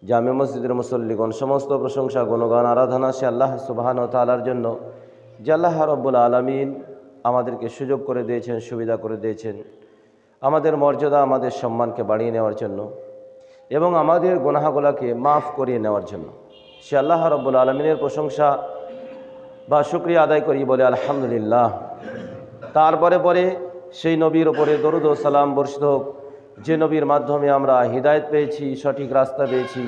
জামে মসজিদের মুসল্লিগণ, সমস্ত প্রশংসা গুণগান আরাধনা সে আল্লাহ সুবহানাহু ওয়া তাআলার জন্য, যে আল্লাহ রাব্বুল আলামিন আমাদেরকে সুযোগ করে দিয়েছেন, সুবিধা করে দিয়েছেন আমাদের মর্যাদা, আমাদের সম্মানকে বাড়িয়ে নেওয়ার জন্য এবং আমাদের গুনাহগুলোকে মাফ করিয়ে নেওয়ার জন্য। সে আল্লাহ রাব্বুল আলামিনের প্রশংসা বা শুকরিয়া আদায় করি, বলে আলহামদুলিল্লাহ। তারপরে পরে সেই নবীর ওপরে দরুদ ও সালাম বর্ষিত হোক, যে নবীর মাধ্যমে আমরা হিদায়াত পেয়েছি, সঠিক রাস্তা পেয়েছি,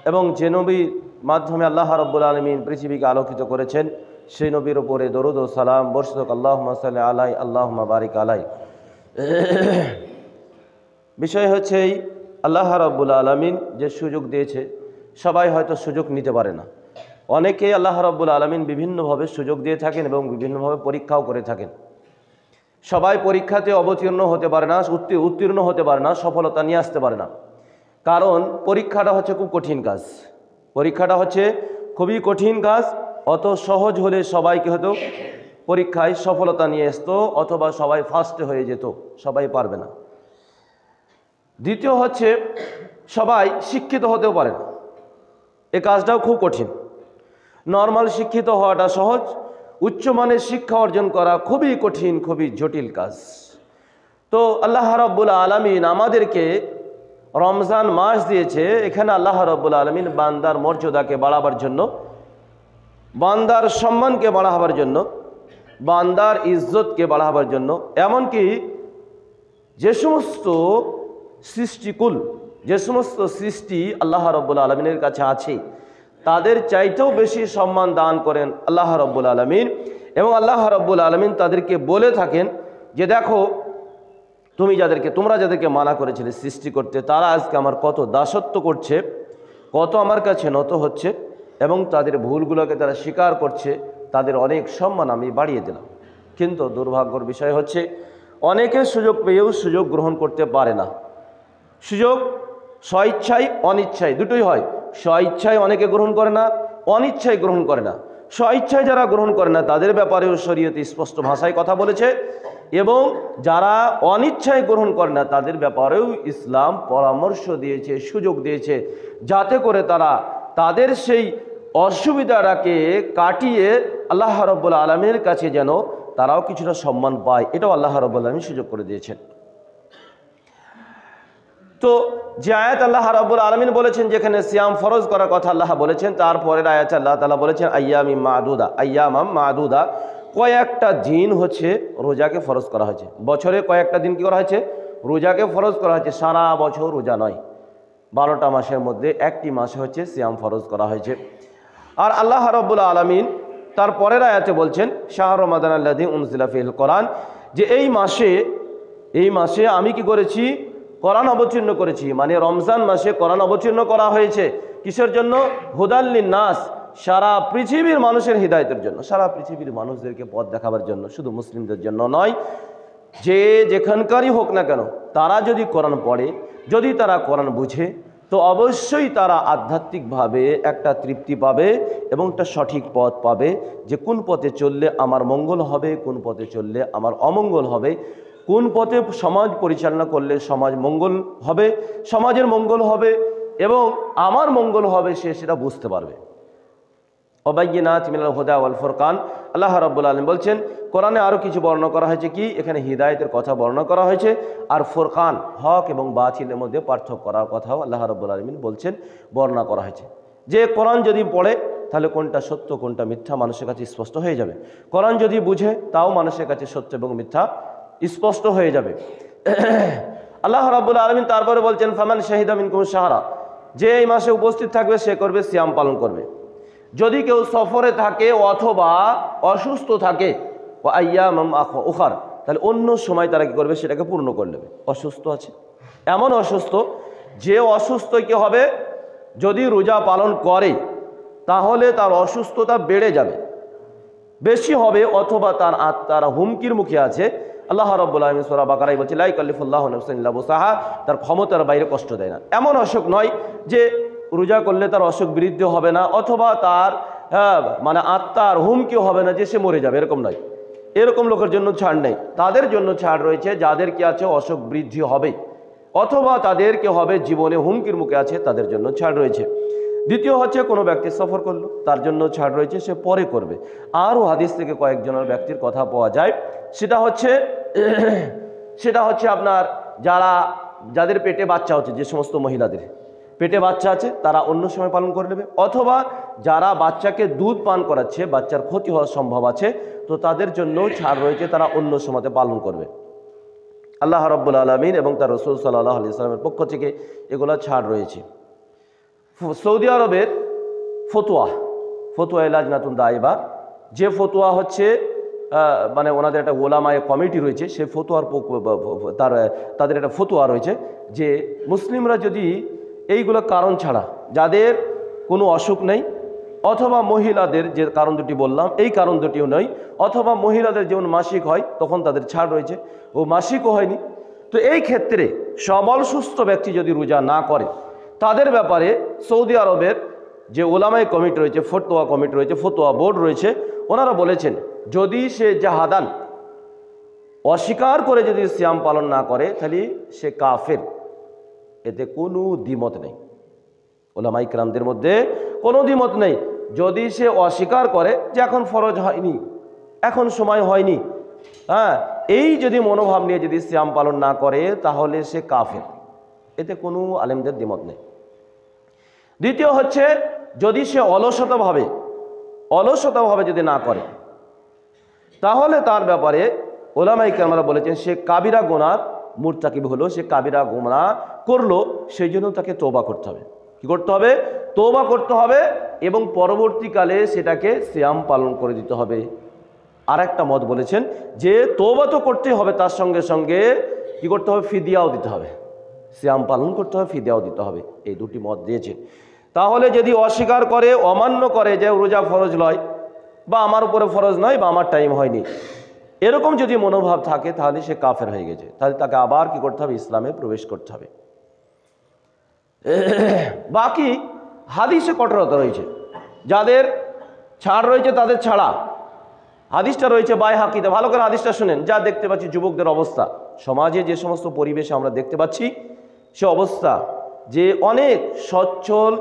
এবং যে নবীর মাধ্যমে আল্লাহ রাব্বুল আলামিন পৃথিবীকে আলোকিত করেছেন, সেই নবীর ওপরে দরুদ ও সালাম বর্ষিত হোক। আল্লাহুম্মা সাল্লি আলাই, আল্লাহুম্মা বারিক আলাই। বিষয় হচ্ছে এই, আল্লাহ রাব্বুল আলামিন যে সুযোগ দিয়েছে, সবাই হয়তো সুযোগ নিতে পারে না। অনেকেই আল্লাহ রাব্বুল আলামিন বিভিন্নভাবে সুযোগ দিয়ে থাকেন এবং বিভিন্নভাবে পরীক্ষাও করে থাকেন। সবাই পরীক্ষাতে অবতীর্ণ হতে পারে না, উত্তীর্ণ হতে পারে না, সফলতা নিয়ে আসতে পারে না। কারণ পরীক্ষাটা হচ্ছে খুব কঠিন কাজ। পরীক্ষাটা হচ্ছে খুবই কঠিন কাজ। অত সহজ হলে সবাইকে হয়তো পরীক্ষায় সফলতা নিয়ে আসতো, অথবা সবাই ফার্স্টে হয়ে যেত। সবাই পারবে না। দ্বিতীয় হচ্ছে, সবাই শিক্ষিত হতেও পারে না। এ কাজটাও খুব কঠিন। নর্মাল শিক্ষিত হওয়াটা সহজ, উচ্চমানের শিক্ষা অর্জন করা খুবই কঠিন, খুবই জটিল কাজ। তো আল্লাহ রাব্বুল আলামিন আমাদেরকে রমজান মাস দিয়েছে। এখানে আল্লাহ রাব্বুল আলামিন বান্দার মর্যাদাকে বাড়াবার জন্য, বান্দার সম্মানকে বাড়াবার জন্য, বান্দার ইজ্জতকে বাড়াবার জন্য, এমনকি যে সমস্ত সৃষ্টিকুল, যে সমস্ত সৃষ্টি আল্লাহ রাব্বুল আলামিনের কাছে আছে, তাদের চাইতেও বেশি সম্মান দান করেন আল্লাহ রাব্বুল আলামিন। এবং আল্লাহ রাব্বুল আলামিন তাদেরকে বলে থাকেন যে, দেখো তোমরা যাদেরকে মানা করেছিলে সৃষ্টি করতে, তারা আজকে আমার কত দাসত্ব করছে, কত আমার কাছে নত হচ্ছে, এবং তাদের ভুলগুলোকে তারা স্বীকার করছে। তাদের অনেক সম্মান আমি বাড়িয়ে দিলাম। কিন্তু দুর্ভাগ্যের বিষয় হচ্ছে, অনেকে সুযোগ পেয়েও সুযোগ গ্রহণ করতে পারে না। সুযোগ স্বইচ্ছায় অনিচ্ছায় দুটোই হয়। স্বইচ্ছায় অনেকে গ্রহণ করে না, অনিচ্ছায় গ্রহণ করে না। স্বইচ্ছায় যারা গ্রহণ করে না, তাদের ব্যাপারেও শরীয়ত স্পষ্ট ভাষায় কথা বলেছে, এবং যারা অনিচ্ছায় গ্রহণ করে না, তাদের ব্যাপারেও ইসলাম পরামর্শ দিয়েছে, সুযোগ দিয়েছে, যাতে করে তারা তাদের সেই অসুবিধাটাকে কাটিয়ে আল্লাহ রাব্বুল আলামিনের কাছে যেন তারাও কিছুটা সম্মান পায়। এটাও আল্লাহ রাব্বুল আলামিন সুযোগ করে দিয়েছেন। তো যে আয়াত আল্লাহ রাব্বুল আলামিন বলেছেন, যেখানে সিয়াম ফরজ করার কথা আল্লাহ বলেছেন, তারপরের আয়াতে আল্লাহ তাআলা বলেছেন আইয়ামাম মাদুদা, কয়েকটা দিন হচ্ছে রোজাকে ফরজ করা হয়েছে। বছরে কয়েকটা দিন কি করা হয়েছে? রোজাকে ফরজ করা হয়েছে। সারা বছর রোজা নয়, 12টা মাসের মধ্যে একটি মাসে হচ্ছে সিয়াম ফরজ করা হয়েছে। আর আল্লাহ রাব্বুল আলামিন তারপরের আয়াতে বলছেন, শাহরু রমাদান আল্লাযী উনজিলা ফীহিল কোরআন, যে এই মাসে আমি কি করেছি? কোরআন অবতীর্ণ করেছি। মানে রমজান মাসে কোরআন অবতীর্ণ করা হয়েছে। কিসের জন্য? হুদাল লিন্নাস, সারা পৃথিবীর মানুষের হিদায়তের জন্য, সারা পৃথিবীর মানুষদেরকে পথ দেখাবার জন্য, শুধু মুসলিমদের জন্য নয়। যে যেখানকারই হোক না কেন, তারা যদি কোরআন পড়ে, যদি তারা কোরআন বুঝে, তো অবশ্যই তারা আধ্যাত্মিকভাবে একটা তৃপ্তি পাবে এবং একটা সঠিক পথ পাবে, যে কোন পথে চললে আমার মঙ্গল হবে, কোন পথে চললে আমার অমঙ্গল হবে, কোন পথে সমাজ পরিচালনা করলে সমাজ মঙ্গল হবে, সমাজের মঙ্গল হবে এবং আমার মঙ্গল হবে, সে সেটা বুঝতে পারবে। ওয়াবায়্যিনাতিন মিনাল হুদা ওয়াল ফুরকান, আল্লাহ রাব্বুল আলামিন বলছেন, কোরআনে আরও কিছু বর্ণনা করা হয়েছে। কি? এখানে হিদায়াতের কথা বর্ণনা করা হয়েছে, আর ফুরকান, হক এবং বাতিলের মধ্যে পার্থক্য করার কথাও আল্লাহ রাব্বুল আলামিন বলছেন, বর্ণনা করা হয়েছে। যে কোরআন যদি পড়ে, তাহলে কোনটা সত্য কোনটা মিথ্যা মানুষের কাছে স্পষ্ট হয়ে যাবে। কোরআন যদি বুঝে, তাও মানুষের কাছে সত্য এবং মিথ্যা স্পষ্ট হয়ে যাবে। আল্লাহ রাব্বুল আলামিন তারপরে বলছেন, ফামান শাহিদা মিনকুম শাহরা, যে এই মাসে উপস্থিত থাকবে সে করবে, সিয়াম পালন করবে। যদি কেউ সফরে থাকে অথবা অসুস্থ থাকে, ও আইয়ামাম উখার, তাহলে অন্য সময় তারা কি করবে? সেটাকে পূর্ণ করে নেবে। অসুস্থ আছে, এমন অসুস্থ যে অসুস্থ কি হবে? যদি রোজা পালন করে, তাহলে তার অসুস্থতা বেড়ে যাবে, বেশি হবে, অথবা তার আত্মার হুমকির মুখে আছে। আল্লাহ রাব্বুল আলামিন সূরা বাকারায় বলছে, লা ইউকাল্লিফুল্লাহু নাফসান ইল্লা বুসআহা, তার ক্ষমতার বাইরে কষ্ট দেয় না। এমন অসুখ নয় যে রোজা করলে তার অসুখ বৃদ্ধি হবে না, অথবা তার মানে আত্মার হুমকি হবে না যে সে মরে যাবে, এরকম নয়। এরকম লোকের জন্য ছাড় নেই। তাদের জন্য ছাড় রয়েছে যাদের কি আছে? অসুখ বৃদ্ধি হবে, অথবা তাদেরকে হবে জীবনে হুমকির মুখে আছে, তাদের জন্য ছাড় রয়েছে। দ্বিতীয় হচ্ছে কোনো ব্যক্তি সফর করলো, তার জন্য ছাড় রয়েছে, সে পরে করবে। আরও হাদিস থেকে কয়েকজনের ব্যক্তির কথা পাওয়া যায়, সেটা হচ্ছে আপনার যাদের পেটে বাচ্চা হচ্ছে, যে সমস্ত মহিলাদের পেটে বাচ্চা আছে তারা অন্য সময় পালন করে নেবে, অথবা যারা বাচ্চাকে দুধ পান করাচ্ছে, বাচ্চার ক্ষতি হওয়ার সম্ভব আছে, তো তাদের জন্য ছাড় রয়েছে, তারা অন্য সময়তে পালন করবে। আল্লাহ রাব্বুল আলামিন এবং তার রাসূল সাল্লাল্লাহু আলাইহি ওয়াসাল্লামের পক্ষ থেকে এগুলো ছাড় রয়েছে। সৌদি আরবের ফতোয়া লাজনাতুন দায়বা, যে ফতোয়া হচ্ছে মানে ওনাদের একটা ওলামায়ে কমিটি রয়েছে, সেই ফতোয়ার তাদের একটা ফতোয়া রয়েছে যে মুসলিমরা যদি এইগুলো কারণ ছাড়া, যাদের কোনো অসুখ নেই, অথবা মহিলাদের যে কারণ দুটি বললাম এই কারণ দুটিও নয়, অথবা মহিলাদের যেমন মাসিক হয় তখন তাদের ছাড় রয়েছে, ও মাসিকও হয়নি, তো এই ক্ষেত্রে সবল সুস্থ ব্যক্তি যদি রোজা না করে, তাদের ব্যাপারে সৌদি আরবের যে ওলামায়ে কমিটি রয়েছে, ফতোয়া কমিটি রয়েছে, ফতোয়া বোর্ড রয়েছে, ওনারা বলেছেন যদি সে জাহাদান অস্বীকার করে যদি সিয়াম পালন না করে তাহলে সে কাফের, এতে কোনো দ্বিমত নেই। ওলামায়ে কেরামদের মধ্যে কোনো দ্বিমত নেই। যদি সে অস্বীকার করে যে এখন ফরজ হয়নি, এখন সময় হয়নি, এই যদি মনোভাব নিয়ে যদি সিয়াম পালন না করে তাহলে সে কাফের, এতে কোনো আলেমদের দ্বিমত নেই। দ্বিতীয় হচ্ছে যদি সে অলসতাভাবে যদি না করে, তাহলে তার ব্যাপারে ওলামায়ে কেরামরা বলেছেন সে কাবিরা গুনার মুরতাকিব হলো, সে কাবিরা গুনাহ করলো, সেই জন্য তাকে তওবা করতে হবে। কি করতে হবে? তওবা করতে হবে, এবং পরবর্তীকালে সেটাকে সিয়াম পালন করে দিতে হবে। আর একটা মত বলেছেন যে তওবা তো করতে হবে, তার সঙ্গে সঙ্গে কি করতে হবে? ফিদিয়াও দিতে হবে, সিয়াম পালন করতে হবে, ফিদিয়াও দিতে হবে। এই দুটি মত দিয়েছেন। তাহলে যদি অস্বীকার করে, অমান্য করে যে রোজা ফরজ নয়, বা আমার উপরে ফরজ নয়, বা আমার টাইম হয়নি, এরকম যদি মনোভাব থাকে তাহলে সে কাফের হয়ে গেছে, তাহলে তাকে আবার কি করতে হবে? ইসলামে প্রবেশ করতে হবে। বাকি হাদিসে কঠোরতা রয়েছে, যাদের ছাড় রয়েছে তাদের ছাড়া। হাদিসটা রয়েছে বাইহাকিতে, ভালো করে হাদিসটা শুনেন। যা দেখতে পাচ্ছি যুবকদের অবস্থা, সমাজে যে সমস্ত পরিবেশে আমরা দেখতে পাচ্ছি, সে অবস্থা যে অনেক সচ্ছল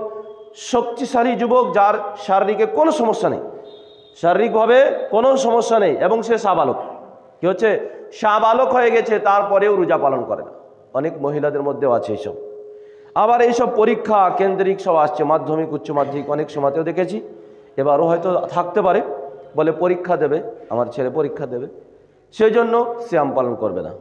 শক্তিশালী যুবক, যার শারীরিকে কোনো সমস্যা নেই, শারীরিকভাবে কোনো সমস্যা নেই, এবং সে সাবালক, কি হচ্ছে? সাবালক হয়ে গেছে, তারপরেও রোজা পালন করে না। অনেক মহিলাদের মধ্যেও আছে এইসব। আবার এইসব পরীক্ষা কেন্দ্রিক সব আসছে, মাধ্যমিক উচ্চ মাধ্যমিক, অনেক সময়তেও দেখেছি, এবারও হয়তো থাকতে পারে, বলে পরীক্ষা দেবে, আমার ছেলে পরীক্ষা দেবে, সেই জন্য সিয়াম পালন করবে না।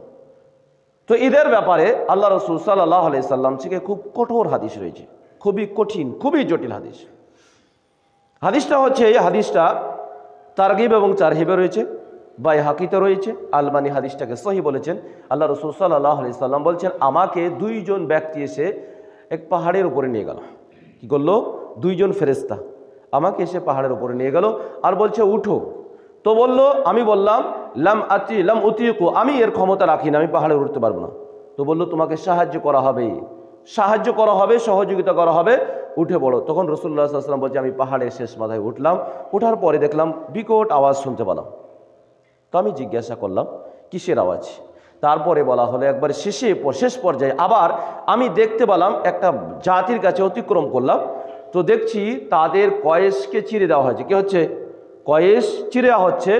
তো ঈদের ব্যাপারে আল্লাহ রাসূল সাল্লাল্লাহু আলাইহি সাল্লাম থেকে খুব কঠোর হাদিস রয়েছে, খুবই কঠিন, খুবই জটিল হাদিস। হাদিসটা হচ্ছে, এই হাদিসটা তারগিব এবং তারহিবে রয়েছে, বাইহাকিতে রয়েছে। আলবানী হাদিসটাকে সহি বলেছেন। আল্লাহ রাসূল সাল্লাল্লাহু আলাইহি সাল্লাম বলছেন, আমাকে দুইজন ব্যক্তি এসে এক পাহাড়ের উপরে নিয়ে গেল। কি করলো? দুইজন ফেরেশতা আমাকে এসে পাহাড়ের উপরে নিয়ে গেল, আর বলছে উঠো। তো বললো, আমি বললাম লাম উতিকু, আমি এর ক্ষমতা রাখি না, আমি পাহাড়ে উঠতে পারবো না। তো বললো, তোমাকে সাহায্য করা হবে, সহযোগিতা করা হবে, উঠে পড়ো। তখন রাসূলুল্লাহ সাল্লাল্লাহু আলাইহি ওয়াসাল্লাম বলছে, আমি পাহাড়ের শেষ মাথায় উঠলাম, ওঠার পরে দেখলাম বিকট আওয়াজ শুনতে পেলাম। তো আমি জিজ্ঞাসা করলাম কিসের আওয়াজ? তারপরে বলা হলো একবার শেষ পর্যায়ে আবার আমি দেখতে পেলাম একটা জাতির কাছে অতিক্রম করলাম, তো দেখছি তাদের কয়েসকে চিরে দেওয়া হয়েছে। কি হচ্ছে? কয়েস চিরে দেওয়া হচ্ছে,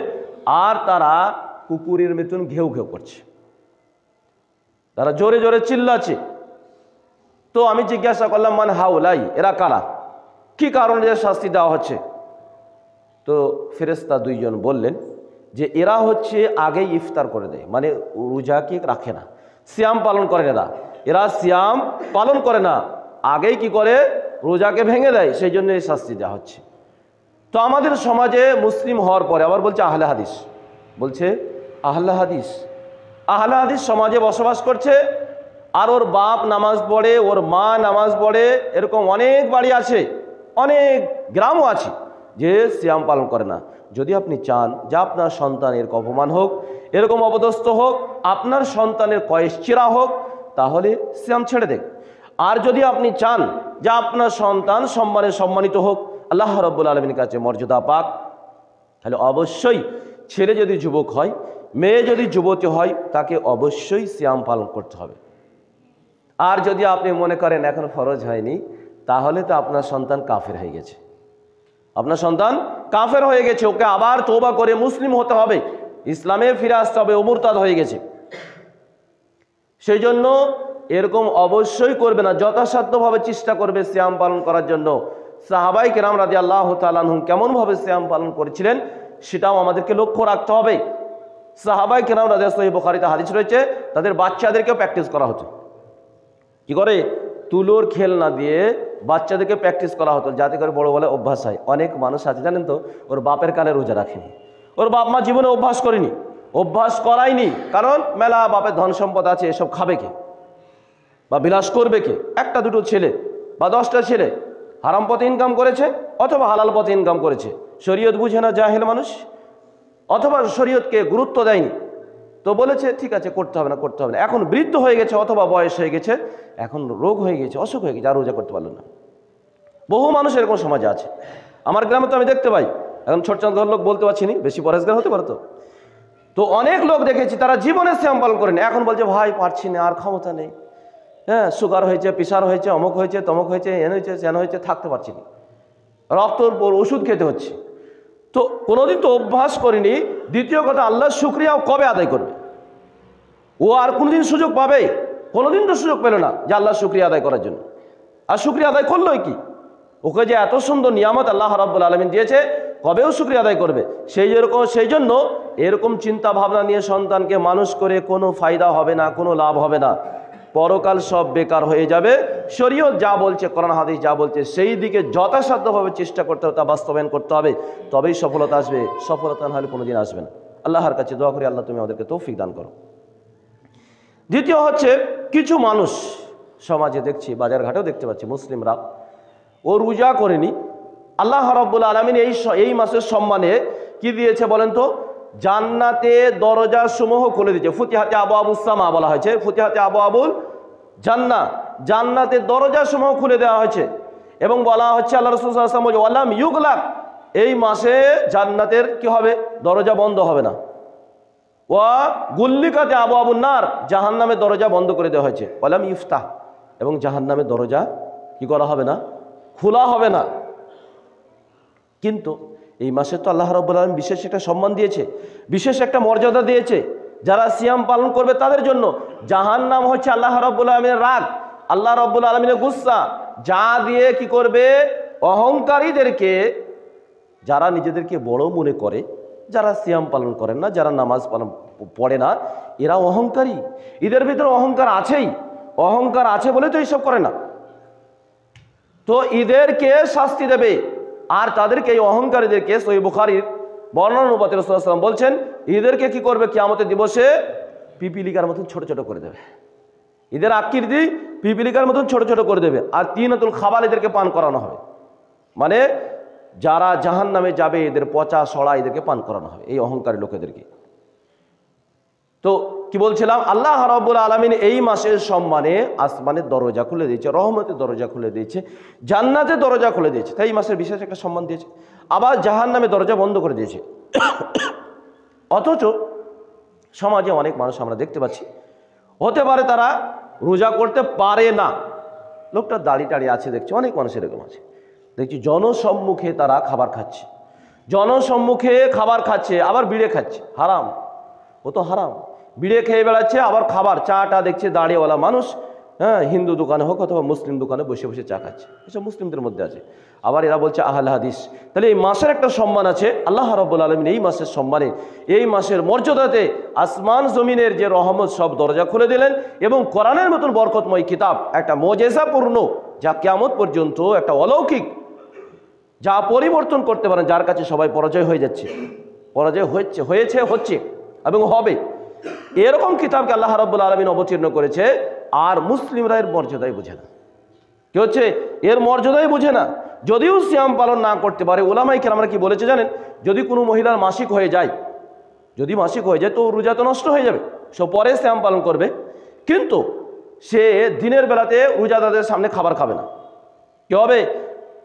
আর তারা কুকুরের মতন ঘেউ ঘেউ করছে, তারা জোরে জোরে চিল্লাচ্ছে। তো আমি জিজ্ঞাসা করলাম, মান হাউলাই, এরা কারা, কি কারণে শাস্তি দেওয়া হচ্ছে? তো ফেরেশতা দুইজন বললেন যে এরা হচ্ছে আগেই ইফতার করে দেয়, মানে রোজাকে রাখে না, সিয়াম পালন করে না, এরা সিয়াম পালন করে না, আগেই কি করে? রোজাকে ভেঙে দেয়, সেই জন্য এই শাস্তি দেওয়া হচ্ছে। তো আমাদের সমাজে মুসলিম হওয়ার পরে আবার বলছে আহলে হাদিস, বলছে আহলে হাদিস সমাজে বসবাস করছে, আর ওর বাপ নামাজ পড়ে, ওর মা নামাজ পড়ে, এরকম অনেক বাড়ি আছে, অনেক গ্রামও আছে যে সিয়াম পালন করে না। যদি আপনি চান যে আপনার সন্তানের অপমান হোক, এরকম অপদস্থ হোক, আপনার সন্তানের কয়েস চিরা হোক, তাহলে সিয়াম ছেড়ে দেন। আর যদি আপনি চান যে আপনার সন্তান সম্মানিত হোক, আল্লাহ রাব্বুল আলামিনের কাছে মর্যাদা পাক, তাহলে অবশ্যই ছেলে যদি যুবক হয়, মেয়ে যদি যুবতী হয়, তাকে অবশ্যই সিয়াম পালন করতে হবে। আর যদি আপনি মনে করেন এখন ফরজ হয়নি, তাহলে তো আপনার সন্তান কাফের হয়ে গেছে, আপনার সন্তান কাফের হয়ে গেছে, ওকে আবার তওবা করে মুসলিম হতে হবে, ইসলামে ফিরে আসতে হবে, ও মুরতাদ হয়ে গেছে। সেই জন্য এরকম অবশ্যই করবে না, যথাসাধ্যভাবে চেষ্টা করবে সিয়াম পালন করার জন্য। সাহাবাই কেরাম রাদিয়াল্লাহু তাআলা আনহুম কেমনভাবে সিয়াম পালন করেছিলেন সেটাও আমাদেরকে লক্ষ্য রাখতে হবে। সাহাবাই কেরাম রাদিয়াল্লাহু, সহিহ বুখারীতে হাদিস রয়েছে, তাদের বাচ্চাদেরকেও প্র্যাকটিস করা হতো। কি করে? তুলোর খেলনা দিয়ে বাচ্চাদেরকে প্র্যাকটিস করা হতো, যাতে করে বড় বলে অভ্যাস হয়। অনেক মানুষ আছে জানেন তো, ওর বাপের কালে রোজা রাখেনি, ওর বাপ মা জীবনে অভ্যাস করেনি, অভ্যাস করায়নি, কারণ মেলা বাপের ধন সম্পদ আছে, এসব খাবে কে বা বিলাস করবে কে? একটা দুটো ছেলে বা 10টা ছেলে হারাম পথে ইনকাম করেছে অথবা হালাল পথে ইনকাম করেছে, শরীয়ত বুঝে না জাহেল মানুষ, অথবা শরীয়তকে গুরুত্ব দেয়নি, তো বলেছে ঠিক আছে করতে হবে না, করতে হবে না। এখন বৃদ্ধ হয়ে গেছে অথবা বয়স হয়ে গেছে, এখন রোগ হয়ে গেছে, অসুখ হয়ে গেছে, আর রোজা করতে পারলো না। বহু মানুষ এরকম সমাজে আছে, আমার গ্রামে তো আমি দেখতে পাই। এখন ছোট ছোট লোক বলতে পারছি না, বেশি পরেশগার হতে পারতো। তো অনেক লোক দেখেছি তারা জীবনে সিয়াম পালন করেনি, এখন বলছে ভাই পারছি না, আর ক্ষমতা নেই, হ্যাঁ সুগার হয়েছে, প্রেশার হয়েছে, অমুক হয়েছে, তমুক হয়েছে, এন হয়েছে, সেন হয়েছে, থাকতে পারছি না, রক্তর পর ওষুধ খেতে হচ্ছে। তো কোনোদিন তো অভ্যাস করিনি। দ্বিতীয় কথা, আল্লাহর শুকরিয়া কবে আদায় করবে? ও আর কোনোদিন সুযোগ পাবে? কোনোদিন তো সুযোগ পেল না যে আল্লাহর শুকরিয়া আদায় করার জন্য। আর শুকরিয়া আদায় করলোই কি? ওকে যে এত সুন্দর নিয়ামত আল্লাহ রাব্বুল আলামিন দিয়েছে, কবেও শুকরিয়া আদায় করবে? সেই জন্য এরকম চিন্তা ভাবনা নিয়ে সন্তানকে মানুষ করে কোনো ফায়দা হবে না, কোনো লাভ হবে না, পরকাল সব বেকার হয়ে যাবে। শরীয়ত যা বলছে, কোরআন হাদিস যা বলছে, সেই দিকে যথাসাধ্যভাবে চেষ্টা করতে হবে, তা বাস্তবায়ন করতে হবে, তবেই সফলতা আসবে। সফলতা না হলে কোনোদিন আসবে না। আল্লাহর কাছে দোয়া করি, আল্লাহ তুমি আমাদেরকে তৌফিক দান করো। দ্বিতীয় হচ্ছে, কিছু মানুষ সমাজে দেখছি, বাজার ঘাটেও দেখতে পাচ্ছি, মুসলিমরা ও রোজা করেনি। আল্লাহ রাব্বুল আলামিন এই মাসের সম্মানে কি দিয়েছে বলেন তো? জান্নাতে দরজা সমূহ খুলে দিয়েছে। ফুতিহাতে আবওয়াবুস সামা বলা হয়েছে, ফুতিহাতে আবওয়াবুল জান্নাহ, জান্নাতের দরজা সমূহ খুলে দেওয়া হয়েছে। এবং বলা হচ্ছে আল্লাহ রাসূল সাল্লাল্লাহু আলাইহি ওয়াসাল্লাম বলেন, ওয়ালাম ইউগলাক, এই মাসে জান্নাতের কি হবে? দরজা বন্ধ হবে না। ওয়া গুল্লিকাতে আবওয়াবুন নার, জাহান্নামের দরজা বন্ধ করে দেওয়া হয়েছে। ওয়ালাম ইফতাহ, এবং জাহান্নামের দরজা কি করা হবে না? খোলা হবে না। কিন্তু এই মাসে তো আল্লাহ রাব্বুল আলামিন বিশেষ একটা সম্মান দিয়েছে, বিশেষ একটা মর্যাদা দিয়েছে। যারা সিয়াম পালন করবে তাদের জন্য। জাহান্নাম হচ্ছে আল্লাহ রাব্বুল আলামিনের রাগ, আল্লাহ রাব্বুল আলামিনের গুসা, যা দিয়ে কি করবে? অহংকারীদেরকে, যারা নিজেদেরকে বড় মনে করে, যারা সিয়াম পালন করেন না, যারা নামাজ পড়ে না, এরা অহংকারী। এদের ভিতরে অহংকার আছেই, অহংকার আছে বলে তো এইসব করে না। তো এদেরকে শাস্তি দেবে। আর তাদেরকে, এই অহংকারীদেরকে, সহিহ বুখারীর বর্ণনা অনুপাতে রাসূলুল্লাহ সাল্লাল্লাহু আলাইহি ওয়াসাল্লাম বলছেন, এদেরকে কি করবে? কিয়ামতের দিবসে পিপিলিকার মতন ছোট ছোট করে দেবে। এদের আকৃতি পিপিলিকার মতন ছোট ছোট করে দেবে। আর তিনাতুল খাবাল এদেরকে পান করানো হবে, মানে যারা জাহান্নামে যাবে এদের পচা সড়া এদেরকে পান করানো হবে, এই অহংকারী লোকেদেরকে। তো কি বলছিলাম, আল্লাহ রাব্বুল আলামিন এই মাসের সম্মানে আসমানের দরজা খুলে দিয়েছে, রহমতের দরজা খুলে দিয়েছে, জান্নাতের দরজা খুলে দিয়েছে, তাই এই মাসের বিশেষ একটা সম্মান দিয়েছে। আবার জাহান্নামের দরজা বন্ধ করে দিয়েছে। অথচ সমাজে অনেক মানুষ আমরা দেখতে পাচ্ছি, হতে পারে তারা রোজা করতে পারে না, লোকটা দাড়ি টাড়ি আছে দেখছি, অনেক মানুষ এরকম আছে দেখছি, জনসম্মুখে তারা খাবার খাচ্ছে, জনসম্মুখে খাবার খাচ্ছে, আবার বিড়ে খাচ্ছে, হারাম, ও তো হারাম। বিড়ে খেয়ে বেড়াচ্ছে, আবার খাবার চাটা দেখছে দাড়িওয়ালা মানুষ, হ্যাঁ, হিন্দু দোকানে হোক অথবা মুসলিম দোকানে বসে বসে চা খাচ্ছে, এসব মুসলিমদের মধ্যে আছে। আবার এরা বলছে আহলে হাদিস। তাহলে এই মাসের একটা সম্মান আছে। আল্লাহ রাব্বুল আলামিন এই মাসের সম্মানে, এই মাসের মর্যাদাতে আসমান জমিনের যে রহমত সব দরজা খুলে দিলেন, এবং কোরআনের মতন বরকতময় কিতাব, একটা মুজিজাপূর্ণ, যা কিয়ামত পর্যন্ত একটা অলৌকিক, যা পরিবর্তন করতে পারেন, যার কাছে সবাই পরাজয় হয়ে যাচ্ছে, পরাজয় হচ্ছে এবং হবে, এরকম কিতাবকে আল্লাহ রাব্বুল আলামিন অবতীর্ণ করেছে। আর মুসলিমরা এর মর্যাদাই বুঝে না। কি হচ্ছে? এর মর্যাদাই বুঝে না। যদিও সিয়াম পালন না করতে পারে, উলামায়ে কেরামরা কি বলেছে জানেন? যদি কোনো মহিলার মাসিক হয়ে যায়, যদি মাসিক হয়ে যায়, তো রোজা তো নষ্ট হয়ে যাবে, সে পরে সিয়াম পালন করবে, কিন্তু সে দিনের বেলাতে রোজাদারদের সামনে খাবার খাবে না। কি হবে?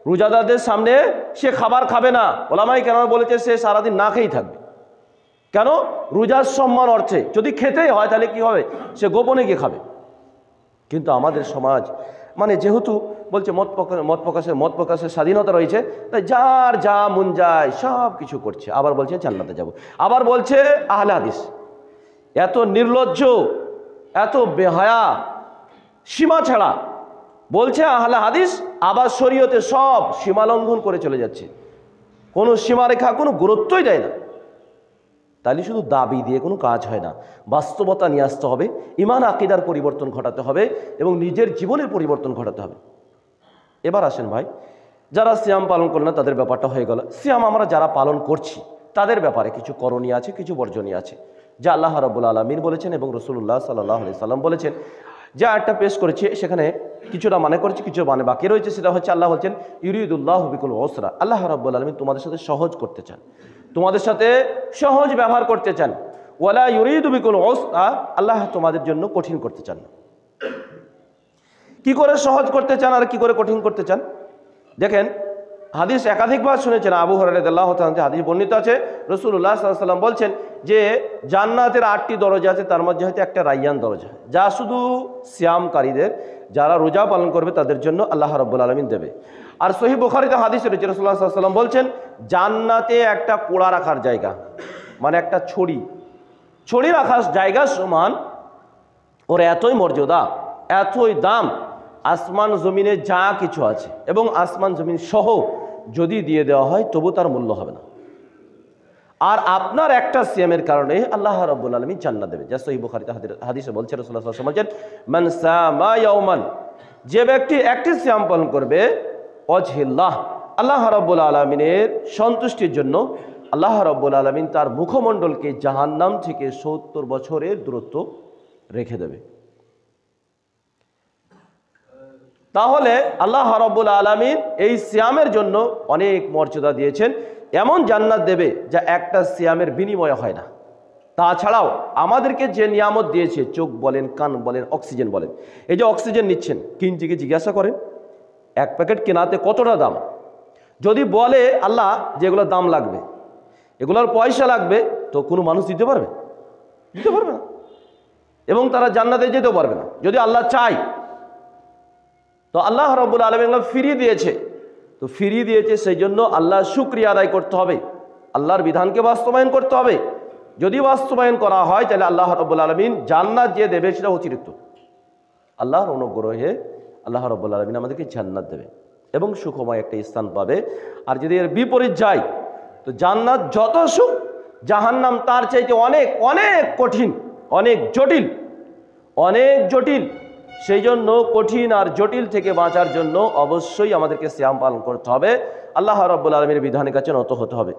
রোজাদারদের সামনে সে খাবার খাবে না। উলামায়ে কেরামরা বলেছে সে সারাদিন না খেয়েই থাকবে। কেন? রোজার সম্মান অর্থে যদি খেতেই হয়, তাহলে কি হবে? সে গোপনে গিয়ে খাবে। কিন্তু আমাদের সমাজ মানে যেহেতু বলছে মত প্রকাশের স্বাধীনতা রয়েছে, তাই যার যা মন যায় সব কিছু করছে। আবার বলছে জান্নাতে যাব, আবার বলছে আহলে হাদিস। এত নির্লজ্জ, এত বেহায়া, সীমা ছাড়া বলছে আহলে হাদিস, আবার শরীয়তে সব সীমা লঙ্ঘন করে চলে যাচ্ছে, কোনো সীমারেখা কোনো গুরুত্বই দেয় না। তাহলে শুধু দাবি দিয়ে কোনো কাজ হয় না, বাস্তবতা নিয়ে আসতে হবে, ইমান আকিদার পরিবর্তন ঘটাতে হবে এবং নিজের জীবনের পরিবর্তন ঘটাতে হবে। এবার আসেন ভাই, যারা সিয়াম পালন করল না তাদের ব্যাপারটা হয়ে গেল। সিয়াম আমরা যারা পালন করছি তাদের ব্যাপারে কিছু করণীয় আছে, কিছু বর্জনীয় আছে, যা আল্লাহ রাব্বুল আলামিন বলেছেন এবং রাসূলুল্লাহ সাল্লাল্লাহু আলাইহি সাল্লাম বলেছেন। যা একটা পেশ করেছি সেখানে কিছুটা মানে করেছি, কিছু মানে বাকি রয়েছে। সেটা হচ্ছে আল্লাহ বলছেন ইউরিদুল্লাহু বিকুল উসরা, আল্লাহ রাব্বুল আলামিন তোমাদের সাথে সহজ করতে চান, তোমাদের সাথে সহজ ব্যবহার করতে চান। ওয়ালা ইউরিদু বিকুল উসরা, আল্লাহ তোমাদের জন্য কঠিন করতে চান না। কি করে সহজ করতে চান আর কি করে কঠিন করতে চান? দেখেন, হাদিস একাধিকবার শুনেছেন, আবু হুরায়রা রাদিয়াল্লাহু তাআলা হাদিস বর্ণিত আছে, রাসূলুল্লাহ সাল্লাল্লাহু আলাইহি ওয়াসাল্লাম বলছেন যে জান্নাতের 8টি দরজা আছে, তার মধ্যে হয়তো একটা রায়্যান দরজা, যা শুধু সিয়ামকারীদের, যারা রোজা পালন করবে তাদের জন্য আল্লাহ রাব্বুল আলামিন দেবে। আর সহিহ বুখারীতে হাদিস রয়েছে, রাসূলুল্লাহ সাল্লাল্লাহু আলাইহি ওয়াসাল্লাম বলছেন জান্নাতে একটা কোড়া রাখার জায়গা, মানে একটা ছড়ি রাখার জায়গা সমান, ওর এতই মর্যাদা, এতই দাম, আসমান জমিনে যা কিছু আছে এবং আসমান জমিন সহ যদি দিয়ে দেওয়া হয় তবু তার মূল্য হবে না। আর আপনার একটা সিয়ামের কারণে আল্লাহ রাব্বুল আলামিন জান্নাত দেবে, যা সহিহ বুখারীতে হাদিসে বলছে, রাসূলুল্লাহ সাল্লাল্লাহু আলাইহি ওয়াসাল্লাম বলছেন মান সামা ইয়াওমান, যে ব্যক্তি একটি সিয়াম পালন করবে, ওয়াজহিল্লাহ, আল্লাহ রাব্বুল আলামিনের সন্তুষ্টির জন্য আল্লাহ রাব্বুল আলামিন তার মুখমণ্ডলকে জাহান্নাম থেকে 70 বছরের দূরত্ব রেখে দেবে। তাহলে আল্লাহ রাব্বুল আলামিন এই সিয়ামের জন্য অনেক মর্যাদা দিয়েছেন, এমন জান্নাত দেবে যা একটা সিয়ামের বিনিময়ে হয় না। তাছাড়াও আমাদেরকে যে নিয়ামত দিয়েছে, চোখ বলেন, কান বলেন, অক্সিজেন বলেন, এই যে অক্সিজেন নিচ্ছেন, কিনজিকে জিজ্ঞাসা করেন এক প্যাকেট কেনাতে কতটা দাম। যদি বলে আল্লাহ যেগুলোর দাম লাগবে, এগুলোর পয়সা লাগবে, তো কোনো মানুষ দিতে পারবে? দিতে পারবে না, এবং তারা জান্নাতে যেতেও পারবে না যদি আল্লাহ চায়। তো আল্লাহ রাব্বুল আলামিন ফিরিয়ে দিয়েছে, তো ফিরিয়ে দিয়েছে সেই জন্য আল্লাহর শুকরিয়া আদায় করতে হবে, আল্লাহর বিধানকে বাস্তবায়ন করতে হবে। যদি বাস্তবায়ন করা হয় তাহলে আল্লাহ রাব্বুল আলামিন জান্নাত যে দেবে সেটা অতিরিক্ত। আল্লাহর অনুগ্রহে আল্লাহ রাব্বুল আলামিন আমাদেরকে জান্নাত দেবে এবং সুখময় একটা স্থান পাবে। আর যদি এর বিপরীত যায়, তো জান্নাত যত সুখ, জাহান্নাম তার চাইতে অনেক অনেক কঠিন, অনেক জটিল, অনেক জটিল। সেই জন্য কঠিন আর জটিল থেকে বাঁচার জন্য অবশ্যই আমাদেরকে সিয়াম পালন করতে হবে, আল্লাহ রাব্বুল আলামিনের বিধানের কাছে নত হতে হবে।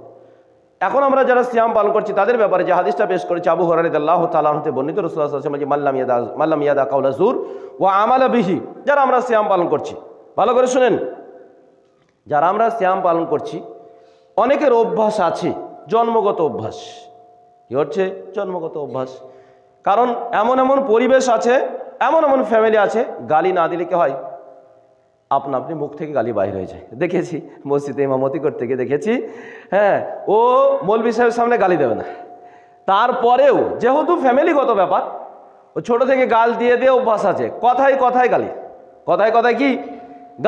এখন আমরা যারা সিয়াম পালন করছি তাদের ব্যাপারে যে হাদিসটা পেশ করেছে আবু হুরায়রা রাদিয়াল্লাহু তাআলা আনহু বর্ণিত, রাসূলুল্লাহ সাল্লাল্লাহু আলাইহি ওয়াসাল্লাম মাল্লাম ইয়াদা কাওলা যুর ওয়া আমালা বিহি, যারা আমরা সিয়াম পালন করছি, ভালো করে শুনেন, যারা আমরা সিয়াম পালন করছি, অনেকের অভ্যাস আছে, জন্মগত অভ্যাস। কি হচ্ছে? জন্মগত অভ্যাস। কারণ এমন এমন পরিবেশ আছে, এমন এমন ফ্যামিলি আছে, গালি না দিলে কি হয়, আপনা আপনি মুখ থেকে গালি বাইর হয়ে যায়। দেখেছি, মসজিদে ইমামতি করতে গিয়ে দেখেছি, হ্যাঁ, ও মৌলভী সাহেবের সামনে গালি দেবে না, তারপরেও যেহেতু ফ্যামিলিগত ব্যাপার, ও ছোট থেকে গাল দিয়ে দিয়ে অভ্যাস আছে, কথায় কথায় গালি, কথায় কথায় কি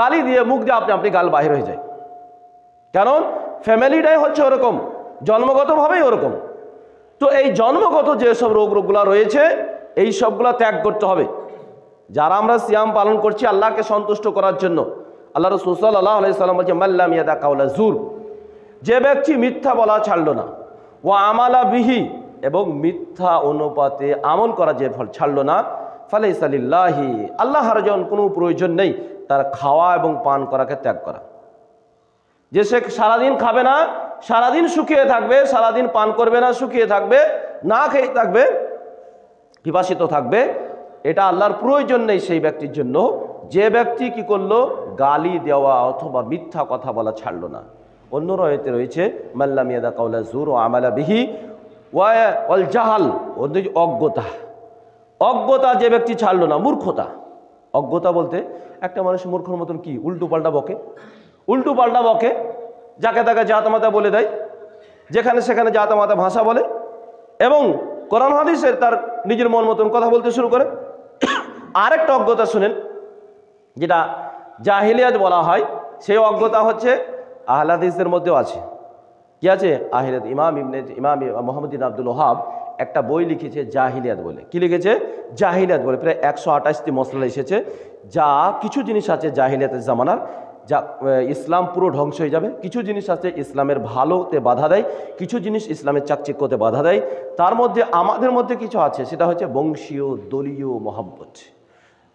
গালি দিয়ে মুখ দিয়ে আপনি আপনি গাল বাহির হয়ে যায়। কারণ ফ্যামিলিটাই হচ্ছে ওরকম, জন্মগতভাবেই ওরকম। তো এই জন্মগত যেসব রোগগুলো রয়েছে, এই সবগুলো ত্যাগ করতে হবে। যারা আমরা সিয়াম পালন করছি আল্লাহকে সন্তুষ্ট করার জন্য, আল্লাহ রাসূল সাল্লাল্লাহু আলাইহি ওয়াসাল্লাম বলেছেন মাল্লাম ইয়াদা কাওলা যুর, যে ব্যক্তি মিথ্যা বলা ছাড়লো না, ওয়া আমালা বিহি, এবং মিথ্যা অনুপাতে আমল করা যে ফল ছাড়লো না, ফালাইসা লিল্লাহি, আল্লাহর যখন কোনো প্রয়োজন নেই তার খাওয়া এবং পান করাকে ত্যাগ করা। যে সে সারাদিন খাবে না, সারাদিন শুকিয়ে থাকবে, সারাদিন পান করবে না, শুকিয়ে থাকবে, না খেয়ে থাকবে, পিপাসিত থাকবে, এটা আল্লাহর প্রয়োজন নেই সেই ব্যক্তির জন্য। যে ব্যক্তি কি করলো, গালি দেওয়া অথবা মিথ্যা কথা বলা ছাড়লো না। অন্য রয়েতে রয়েছে মাল্লাম ইয়াদা কাওলা যুর ওয়া আমালা বিহি ওয়াল জাহাল, অজ্ঞতা, অজ্ঞতা যে ব্যক্তি ছাড়লো না, মূর্খতা। অজ্ঞতা বলতে একটা মানুষ মূর্খর মতন কি উল্টো পাল্টা বকে, উল্টো পাল্টা বকে, যাকে তাকে জাতামাতা বলে দেয়, যেখানে সেখানে জাতামাতা ভাষা বলে, এবং কোরআন হাদিসের তার নিজের মন মতন কথা বলতে শুরু করে। আরেকটা অজ্ঞতা শুনেন, যেটা জাহিলিয়াত বলা হয়, সেই অজ্ঞতা হচ্ছে আহলে হাদিসের মধ্যেও আছে। কি আছে? আহলিয়াত। ইমাম মুহাম্মদ ইবনে আব্দুল ওয়াহাব একটা বই লিখেছে জাহিলিয়াত বলে। কি লিখেছে? জাহিলিয়াত বলে। প্রায় 128টি মসলা এসেছে, যা কিছু জিনিস আছে জাহিলিয়াতের জামানার, যা ইসলাম পুরো ধ্বংস হয়ে যাবে। কিছু জিনিস আছে ইসলামের ভালোতে বাধা দেয়, কিছু জিনিস ইসলামের চাকচিক্যতে বাধা দেয়। তার মধ্যে আমাদের মধ্যে কিছু আছে, সেটা হচ্ছে বংশীয় দলীয় মহব্বত।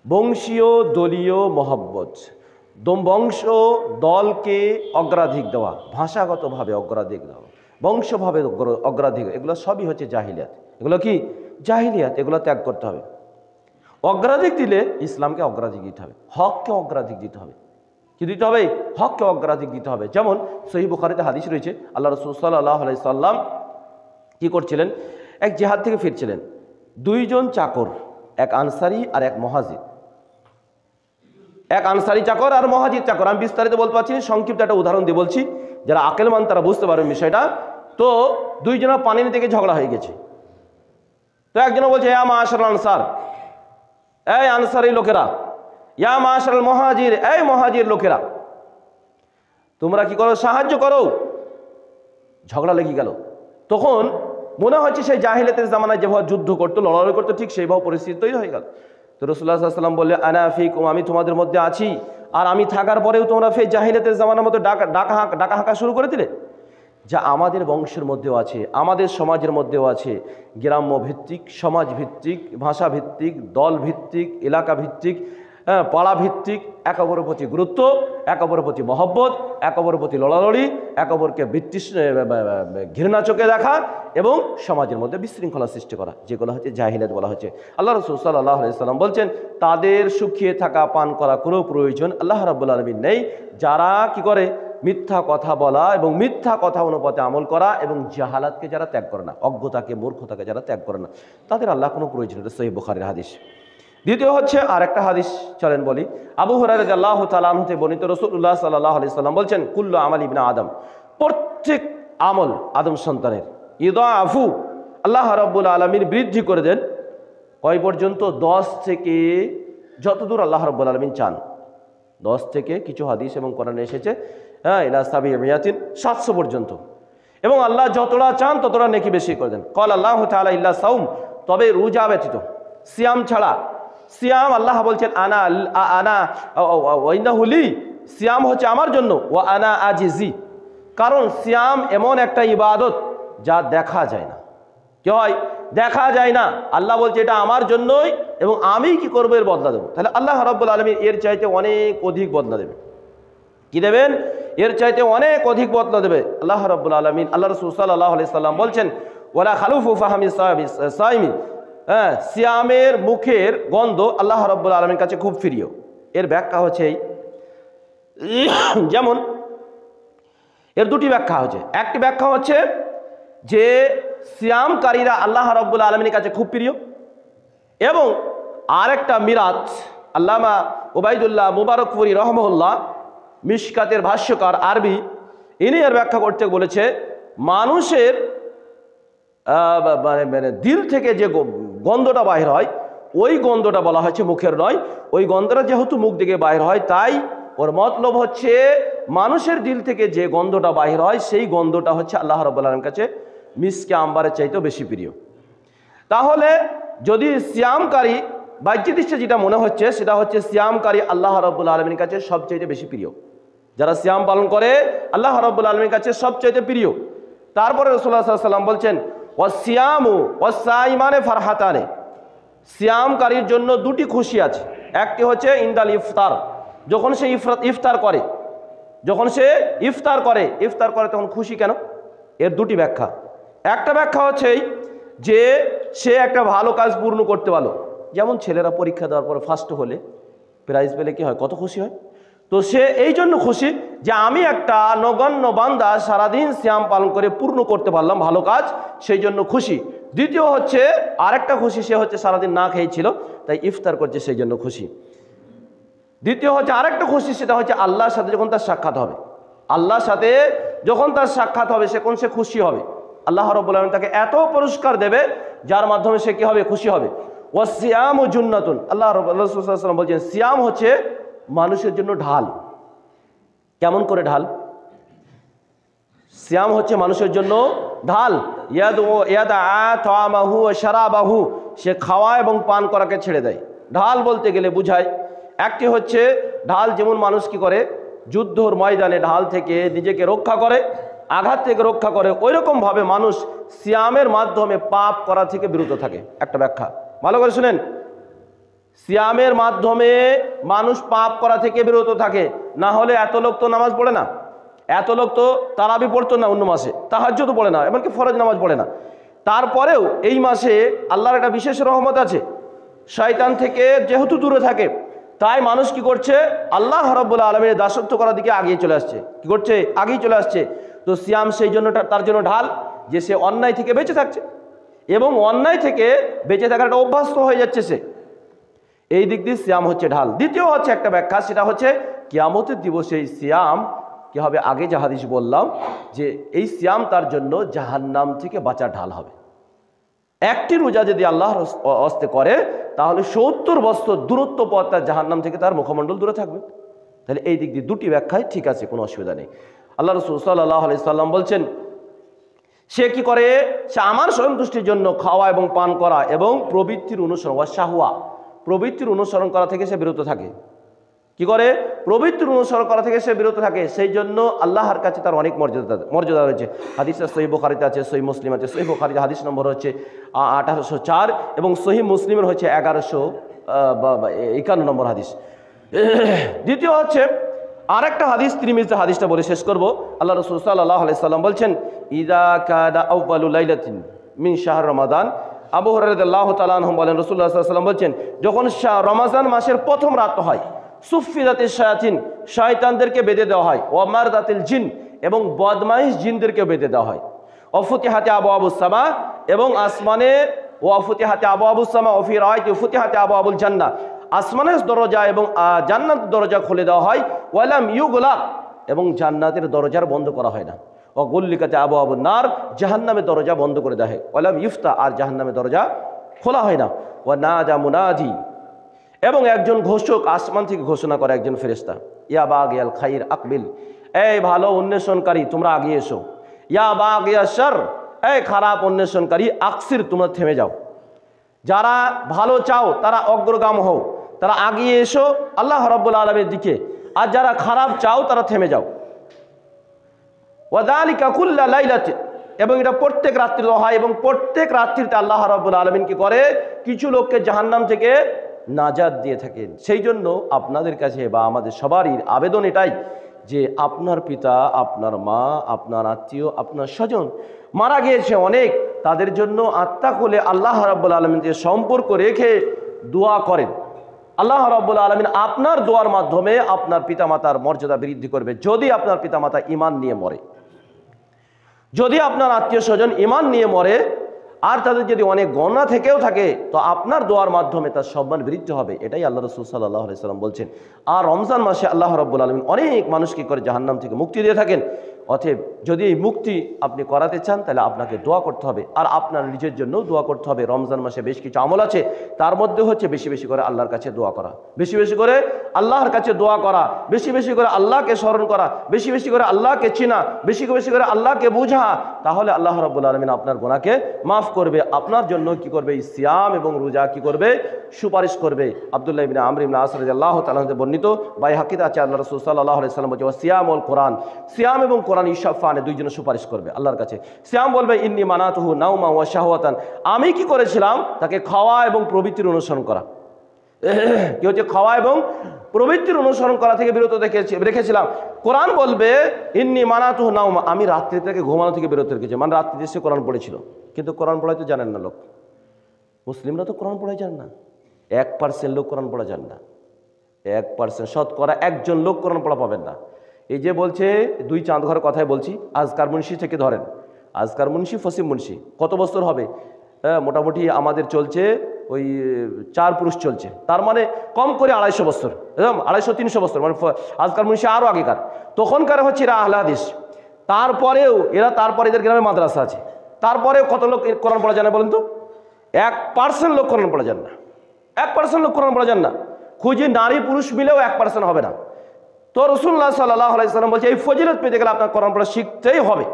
বংশীয় দলীয় মহব্বত, বংশ দলকে অগ্রাধিক দেওয়া, ভাষাগতভাবে অগ্রাধিক দেওয়া, বংশভাবে অগ্রাধিক, এগুলো সবই হচ্ছে জাহিলিয়াত। এগুলো কি? জাহিলিয়াত। এগুলো ত্যাগ করতে হবে। অগ্রাধিক দিলে ইসলামকে অগ্রাধিক দিতে হবে, হককে অগ্রাধিক দিতে হবে। কি দিতে হবে? হককে অগ্রাধিক দিতে হবে। যেমন সহিহ বুখারীতে হাদিস রয়েছে, আল্লাহ রাসূল সাল্লাল্লাহু আলাইহি সাল্লাম কি করছিলেন? এক জিহাদ থেকে ফিরছিলেন, দুইজন চাকর, এক আনসারী আর এক মুহাজির। এক আনসারী চাকর আর মুহাজির চাকর। আমি বিস্তারিত বলতে পারছি না, সংক্ষিপ্ত একটা উদাহরণ দিয়ে বলছি, যারা আকলমান তারা বুঝতে পারবেন বিষয়টা। তো দুইজনা পানি নিতে গিয়ে ঝগড়া হয়ে গেছে। তো একজনে বলছে, ইয়া মাশারাল আনসার, এই আনসারী লোকেরা, ইয়া মাশারাল মুহাজির, এই মুহাজির লোকেরা, তোমরা কি করো? সাহায্য করো। ঝগড়া লেগে গেল। তখন মনে হচ্ছে সেই জাহিলিয়াতের জামানায় যেভাবে যুদ্ধ করতো, লড়াই করতো, ঠিক সেইভাবে পরিস্থিতি তৈরি হয়ে গেল। তো রাসূলুল্লাহ সাল্লাল্লাহু আলাইহি ওয়াসাল্লাম বললেন, আনা ফিকুম, আমি তোমাদের মধ্যে আছি, আর আমি থাকার পরেও তোমরা ফের জাহিলিয়াতের জামানার মতো ডাকা হাঁকা শুরু করে দিলে। যা আমাদের বংশের মধ্যেও আছে, আমাদের সমাজের মধ্যেও আছে, গ্রাম্য ভিত্তিক, সমাজ ভিত্তিক, ভাষা ভিত্তিক, দল ভিত্তিক, এলাকা ভিত্তিক, পাড়া ভিত্তিক, এক অপরের প্রতি গুরুত্ব, এক অপরের প্রতি মহব্বত, এক অপরের প্রতি লড়ালড়ি, এক অপরকে ঘৃণা চোখে দেখা এবং সমাজের মধ্যে বিশৃঙ্খলা সৃষ্টি করা, যেগুলো হচ্ছে জাহিলিয়াত বলা হচ্ছে। আল্লাহ রাসূল সাল্লাল্লাহু আলাইহি সাল্লাম বলছেন, তাদের শুকিয়ে থাকা পান করা কোনো প্রয়োজন আল্লাহ রাব্বুল আলামিন নেই, যারা কি করে? মিথ্যা কথা বলা এবং মিথ্যা কথা অনুপাতে আমল করা এবং জাহালাতকে যারা ত্যাগ করে না, অজ্ঞতাকে, মূর্খতাকে যারা ত্যাগ করে না, তাদের আল্লাহ কোনো প্রয়োজন। এটা সহিহ বুখারীর হাদিস। দ্বিতীয় হচ্ছে আরেকটা হাদিস, চলেন বলি। আবু হুরায়রা রাদিয়াল্লাহু তাআলা আনহু থেকে বর্ণিত, রাসূলুল্লাহ সাল্লাল্লাহু আলাইহি সাল্লাম বলছেন, কুল্লু আমাল ইবনে আদম, প্রত্যেক আমল আদম সন্তানের, ইদাআফু, আল্লাহ রাব্বুল আলামিন বৃদ্ধি করে দেন। কয় পর্যন্ত? 10 থেকে যতদূর আল্লাহ রাব্বুল আলামিন চান। 10 থেকে, কিছু হাদিস এবং কোরআনে এসেছে, ইলা সাবিয়াতিন, 700 পর্যন্ত। এবং আল্লাহ যতটা চান ততটা নেকি বেশি করে দেন। ক্বাল আল্লাহু তাআলা ইল্লা সাওম, তবে রোজা ব্যতীত, সিয়াম ছাড়া। সিয়াম আল্লাহ বলছেন, আনা ওয়াইনাহু লি, সিয়াম হচ্ছে আমার জন্য, ওয়া আনা আজিজি, কারণ সিয়াম এমন একটা ইবাদত যা দেখা যায় না। কি হয়? দেখা যায় না। আল্লাহ বলছে এটা আমার জন্যই এবং আমি কি করবো? এর বদলা দেবো। তাহলে আল্লাহ রাব্বুল আলামিন এর চাইতে অনেক অধিক বদলা দেবে। কি দেবেন? এর চাইতে অনেক অধিক বদলা দেবে আল্লাহ রাব্বুল আলামিন। আল্লাহ রাসূল সাল্লাল্লাহু আলাইহি সাল্লাম বলছেন, ওয়ালা খালুফু ফাহামি সাইমি, সিয়ামের মুখের গন্ধ আল্লাহ রাব্বুল আলামিনের কাছে খুব প্রিয়। এর ব্যাখ্যা হচ্ছে এই, যেমন এর দুটি ব্যাখ্যা হচ্ছে। একটি ব্যাখ্যা হচ্ছে যে সিয়ামকারীরা আল্লাহ রাব্বুল আলামিনের কাছে খুব প্রিয়, এবং আরেকটা মিরাজ, আল্লামা উবাইদুল্লাহ মুবারকপুরি রহমাহুল্লাহ, মিশকাতের ভাষ্যকার, আরবি, ইনি এর ব্যাখ্যা করতে বলেছে, মানুষের মানে দিল থেকে যে গন্ধটা বাহির হয়, ওই গন্ধটা বলা হয়েছে মুখের নয়। ওই গন্ধটা যেহেতু মুখ দিকে বাহির হয়, তাই ওর মতলব হচ্ছে মানুষের দিল থেকে যে গন্ধটা বাহির হয়, সেই গন্ধটা হচ্ছে আল্লাহ রাব্বুল আলামিনের কাছে মিসকে আম্বারের চাইতেও বেশি প্রিয়। তাহলে যদি সিয়ামকারী, বাহ্যিক দৃষ্টিতে যেটা মনে হচ্ছে সেটা হচ্ছে সিয়ামকারী আল্লাহ রাব্বুল আলামিনের কাছে সবচাইতে বেশি প্রিয়। যারা সিয়াম পালন করে আল্লাহ রাব্বুল আলামিনের কাছে সবচাইতে প্রিয়। তারপরে রাসূলুল্লাহ সাল্লাল্লাহু আলাইহি ওয়াসাল্লাম বলছেন, ওয়াসিয়ামু ওয়াসাইমানে ফারহাতানে, সিয়ামকারীর জন্য দুটি খুশি আছে। একটি হচ্ছে ইনদাল ইফতার, যখন সে ইফতার করে, যখন সে ইফতার করে তখন খুশি কেন? এর দুটি ব্যাখ্যা। একটা ব্যাখ্যা হচ্ছে যে সে একটা ভালো কাজ পূর্ণ করতে পারলো, যেমন ছেলেরা পরীক্ষা দেওয়ার পরে ফার্স্ট হলে প্রাইজ পেলে কি হয়? কত খুশি হয়। তো সে এই জন্য খুশি যে আমি একটা নগণ্য বান্দা সারাদিন সিয়াম পালন করে পূর্ণ করতে পারলাম ভালো কাজ, সেই জন্য খুশি। দ্বিতীয় হচ্ছে আরেকটা খুশি, সে হচ্ছে সারাদিন না খেয়েছিল, তাই ইফতার করছে, সেই জন্য খুশি। দ্বিতীয় হচ্ছে আরেকটা খুশি, সেটা হচ্ছে আল্লাহর সাথে যখন তার সাক্ষাৎ হবে, আল্লাহর সাথে যখন তার সাক্ষাৎ হবে সে খুশি হবে। আল্লাহ রাব্বুল আলামিন তাকে এত পুরস্কার দেবে যার মাধ্যমে সে কি হবে? খুশি হবে। ওয়াসিয়ামু জুন্নাতুন, আল্লাহ রাসূল সাল্লাল্লাহু আলাইহি ওয়াসাল্লাম বলছেন সিয়াম হচ্ছে মানুষের জন্য ঢাল। কেমন করে ঢাল? সিয়াম হচ্ছে মানুষের জন্য ঢাল। ইয়াদআ ওয়া শারাবাহু, সে খাওয়া এবং পান করাকে ছেড়ে দেয়। ঢাল বলতে গেলে বুঝায় একটি হচ্ছে ঢাল, যেমন মানুষ কি করে যুদ্ধর ময়দানে ঢাল থেকে নিজেকে রক্ষা করে, আঘাত থেকে রক্ষা করে, ওই রকম ভাবে মানুষ সিয়ামের মাধ্যমে পাপ করা থেকে বিরত থাকে। একটা ব্যাখ্যা ভালো করে শুনেন, সিয়ামের মাধ্যমে মানুষ পাপ করা থেকে বিরত থাকে। না হলে এত লোক তো নামাজ পড়ে না, এত লোক তো তারাবি পড়তো না অন্য মাসে, তাহাজ্জুদ পড়ে না, এমনকি ফরজ নামাজ পড়ে না। তারপরেও এই মাসে আল্লাহর একটা বিশেষ রহমত আছে, শয়তান থেকে যেহেতু দূরে থাকে, তাই মানুষ কি করছে আল্লাহ রাব্বুল আলামিনের দাসত্ব করার দিকে আগিয়ে চলে আসছে। কি করছে? আগিয়ে চলে আসছে। তো সিয়াম সেই জন্য তার জন্য ঢাল, যে সে অন্যায় থেকে বেঁচে থাকছে এবং অন্যায় থেকে বেঁচে থাকার একটা অভ্যস্ত হয়ে যাচ্ছে সে। এই দিক দিয়ে সিয়াম হচ্ছে ঢাল। দ্বিতীয় হচ্ছে একটা ব্যাখ্যা, সেটা হচ্ছে কিয়ামতের দিবসে এই সিয়াম কি হবে, আগে যে হাদিস বললাম যে এই সিয়াম তার জন্য জাহান্নাম থেকে বাঁচার ঢাল হবে। একটি রোজা যদি আল্লাহর হস্তে করে তাহলে 70 বছর দূরত্ব পথ তার জাহান্নাম থেকে তার মুখমণ্ডল দূরে থাকবে। তাহলে এই দিক দিয়ে দুটি ব্যাখ্যায় ঠিক আছে, কোনো অসুবিধা নেই। আল্লাহ রাসূল সাল্লাল্লাহু আলাইহি সাল্লাম বলছেন সে কি করে, সে আমার সন্তুষ্টির জন্য খাওয়া এবং পান করা এবং প্রবৃত্তির অনুসরণ ওয়া শাহওয়া, প্রবৃত্তির অনুসরণ করা থেকে সে বিরত থাকে। কি করে? প্রবৃত্তির অনুসরণ করা থেকে সে বিরত থাকে। সেই জন্য আল্লাহর কাছে তার অনেক মর্যাদা রয়েছে। হাদিসটা সহিহ বুখারীতে আছে, সহিহ মুসলিম আছে। সহিহ বুখারীর হাদিস নম্বর হচ্ছে 1804 এবং সহিহ মুসলিমের হচ্ছে 1151 নম্বর হাদিস। দ্বিতীয় হচ্ছে আরেকটা হাদিস, তিরমিজির হাদিসটা বলে শেষ করব। আল্লাহ রাসূল সাল্লাল্লাহু আলাইহি সাল্লাম বলছেন ইযা কাদা আউয়ালু লাইলাতিন মিন শাহর রমাদান, আবু হুরায়রা রাদিয়াল্লাহু তাআলা আনহু বলেন রাসূলুল্লাহ সাল্লাল্লাহু আলাইহি ওয়াসাল্লাম বলছেন যখন রমজান মাসের প্রথম রাত হয়, সুফিদাতিশ শায়াতিন, শয়তানদেরকে বেঁধে দেওয়া হয়, ওয়া মারদাতিল জিন, এবং বদমাইশ জিনদেরকে বেঁধে দেওয়া হয়, ওয়াফুতিহাতি আবওয়াবুস সামা, এবং আসমানে ওয়াফুতিহাতি আবওয়াবুস সামা ওয়া ফি রাওয়ায়াতি ফুতিহাতি আবওয়াবুল জান্নাহ, আসমানের দরজা এবং জান্নাতের দরজা খুলে দেওয়া হয়, ওয়ালাম ইউগলাক, এবং জান্নাতের দরজার বন্ধ করা হয় না, ও গুল্লিকাতে আবওয়াবুন নার, জাহান্নামের দরজা বন্ধ করে দেওয়া হয়, ওয়ালাম ইফতা, আর জাহান্নামের দরজা খোলা হয় না, ওয়া নাদা মুনাদি, এবং একজন ঘোষক আসমান থেকে ঘোষণা করে, একজন ফেরেশতা, ইয়া বাগিয়াল খাইর আকবিল, এই ভালো অন্বেষণকারী তোমরা আগিয়ে এসো, ইয়া বাগিয়া শার, এই খারাপ অন্বেষণকারী আকসির, তোমরা থেমে যাও। যারা ভালো চাও তারা অগ্রগাম হও, তারা আগিয়ে এসো আল্লাহ রাব্বুল আলামিনের দিকে, আর যারা খারাপ চাও তারা থেমে যাও। ওয়াযালিকা কুল্লা লাইলাতিন, এবং এটা প্রত্যেক রাত্রিতে হয়, এবং প্রত্যেক রাত্রিতে আল্লাহ রাব্বুল আলামিন কি করে, কিছু লোককে জাহান্নাম থেকে নাজাত দিয়ে থাকেন। সেই জন্য আপনাদের কাছে বা আমাদের সবারই আবেদন এটাই যে আপনার পিতা, আপনার মা, আপনার আত্মীয়, আপনার স্বজন মারা গিয়েছে অনেক, তাদের জন্য আত্মা খুলে আল্লাহ রাব্বুল আলামিনের সম্পর্ক রেখে দোয়া করেন। আল্লাহ রাব্বুল আলামিন আপনার দোয়ার মাধ্যমে আপনার পিতামাতার মর্যাদা বৃদ্ধি করবে, যদি আপনার পিতামাতা ঈমান নিয়ে মরে, যদি আপনার আত্মীয় স্বজন ঈমান নিয়ে মরে, আর তাদের যদি অনেক গণনা থেকেও থাকে, তো আপনার দোয়ার মাধ্যমে তার সম্মান বৃদ্ধি হবে। এটাই আল্লাহ রাসূল সাল্লাল্লাহু আলাইহি সাল্লাম বলছেন। আর রমজান মাসে আল্লাহ রাব্বুল আলামিন অনেক মানুষকে করে জাহান্নাম থেকে মুক্তি দিয়ে থাকেন। অতএব যদি এই মুক্তি আপনি করাতে চান তাহলে আপনাকে দোয়া করতে হবে, আর আপনার নিজের জন্যও দোয়া করতে হবে। রমজান মাসে বেশ কিছু আমল আছে, তার মধ্যে হচ্ছে বেশি বেশি করে আল্লাহর কাছে দোয়া করা, বেশি বেশি করে আল্লাহর কাছে দোয়া করা, বেশি বেশি করে আল্লাহকে স্মরণ করা, বেশি বেশি করে আল্লাহকে চিনা, বেশি বেশি করে আল্লাহকে বোঝা, তাহলে আল্লাহ রাব্বুল আলামিন আপনার গুনাহকে মাফ করবে। আপনার জন্য কি করবে, এই সিয়াম এবং রোজা কি করবে, সুপারিশ করবে। আব্দুল্লাহ ইবনে আমর ইবনে আস রাদিয়াল্লাহু তাআলা থেকে বর্ণিত, বাইহাকিতে আছে, আল্লাহ রাসূল সাল্লাল্লাহু আলাইহি সাল্লাম বলেছেন সিয়াম ওয়াল কোরআন, সিয়াম এবং কোরআন ইশফানে, দুইজনে সুপারিশ করবে আল্লাহর কাছে। সিয়াম বলবে ইন্নী মানাতুহু নাওমা ওয়া শাহওয়াতান, আমি কি করেছিলাম, তাকে খাওয়া এবং প্রবৃত্তির অনুসরণ করা। কি হচ্ছে, খাওয়া এবং প্রবৃত্তির অনুসরণ করা থেকে বিরত রেখেছিলাম। কোরআন বলবে ইন্নী মানাতুহু নাওমা, আমি রাত্রি থেকে ঘুমানো থেকে বিরত রেখেছি, মানে রাত্রিতে সে কোরআন পড়েছিল, কিন্তু কোরআন পড়াই তো জানেন না লোক, মুসলিমরা তো কোরআন পড়াই জান না, 1% লোক কোরআন পড়া জান না, 1%, শতকরা 1জন লোক কোরআন পড়া পাবেন না। এই যে বলছে দুই চাঁদ ঘরের কথাই বলছি, আজকার মুন্সি থেকে ধরেন, আজকার মুন্সি, ফসিম মুন্সি, কত বছর হবে, মোটামুটি আমাদের চলছে ওই 4 পুরুষ চলছে, তার মানে কম করে 250 বছর, 250-300 বছর, মানে আজকার মুন্সি আরও আগেকার, তখনকার হচ্ছে এরা আহলে হাদিস। তারপরেও এরা, তারপরে এদের গ্রামে মাদ্রাসা আছে, তারপরেও কত লোক কোরআন পড়া জানে বলেন তো? 1% লোক কোরআন পড়া যান না, 1% লোক কোরআন পড়া যান না। খুঁজি নারী পুরুষ মিলেও 1% হবে না। তো রাসূলুল্লাহ সাল্লাল্লাহু আলাইহি সাল্লাম বলছে এই ফজিলত পেতে গেলে আপনার কোরআন পড়া শিখতেই হবে